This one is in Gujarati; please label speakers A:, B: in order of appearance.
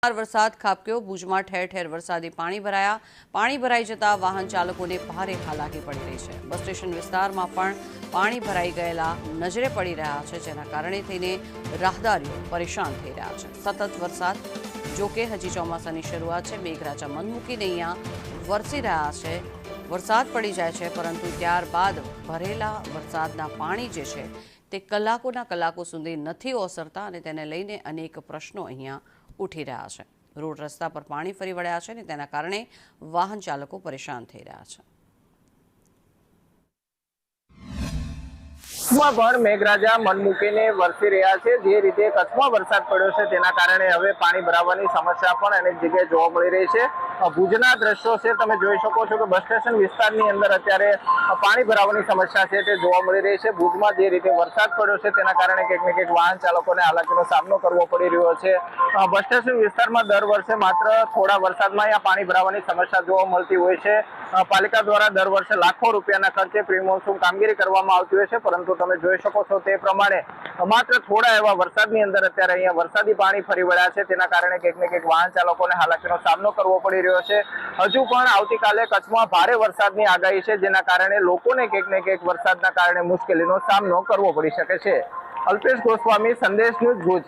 A: વરસાદ ખાબક્યો ભુજમાં ઠેર ઠેર વરસાદી પાણી ભરાઈ જતા વાહન ચાલકોને ભારે હાલાકી પડી રહી છે। બસ સ્ટેશન વિસ્તારમાં પણ પાણી ભરાઈ ગયેલા નજરે પડી રહ્યા છે, જેના કારણે થઈને રાહદારીઓ પરેશાન થઈ રહ્યા છે। સતત વરસાદ જોકે હજી ચોમાસાની શરૂઆત છે, મેઘરાજા મન મૂકીને અહીંયા વરસી રહ્યા છે। વરસાદ પડી જાય છે, પરંતુ ત્યારબાદ ભરેલા વરસાદના પાણી જે છે તે કલાકોના કલાકો સુધી નથી ઓસરતા અને તેને લઈને અનેક પ્રશ્નો અહીંયા ઉઠી રહ્યા છે। રોડ રસ્તા પર પાણી ફરી વળ્યા છે અને તેના કારણે વાહન ચાલકો પરેશાન થઈ રહ્યા છે।
B: કચ્છમાં પણ મેઘરાજા મન મૂકીને વરસી રહ્યા છે। જે રીતે કચ્છમાં વરસાદ પડ્યો છે તેના કારણે હવે પાણી ભરાવાની સમસ્યા પણ અનેક જગ્યાએ જોવા મળી રહી છે। ભુજના દ્રશ્યો છે, તમે જોઈ શકો છો કે બસ સ્ટેશન વિસ્તારની અંદર અત્યારે પાણી ભરાવાની સમસ્યા છે તે જોવા મળી રહી છે। ભુજમાં જે રીતે વરસાદ પડ્યો છે તેના કારણે કંઈક ને કંઈક વાહન ચાલકોને હાલાકીનો સામનો કરવો પડી રહ્યો છે। બસ સ્ટેશન વિસ્તારમાં દર વર્ષે માત્ર થોડા વરસાદમાં અહીંયા પાણી ભરાવાની સમસ્યા જોવા મળતી હોય છે। પાલિકા દ્વારા દર વર્ષે લાખો રૂપિયાના ખર્ચે પ્રી મોન્સૂન કામગીરી કરવામાં આવતી હોય છે, પરંતુ તમે જોઈ શકો છો તે પ્રમાણે માત્ર થોડા એવા વરસાદની અંદર અત્યારે અહીંયા વરસાદી પાણી ફરી વળ્યા છે, તેના કારણે કંઈક ને કંઈક વાહન ચાલકોને હાલાકીનો સામનો કરવો પડી રહ્યો છે। હજુ પણ આવતીકાલે કચ્છમાં ભારે વરસાદની આગાહી છે, જેના કારણે લોકોને કંઈક ને કંઈક વરસાદના કારણે મુશ્કેલીનો સામનો કરવો પડી શકે છે। અલ્પેશ ગોસ્વામી, સંદેશ ન્યૂઝ, ભુજ।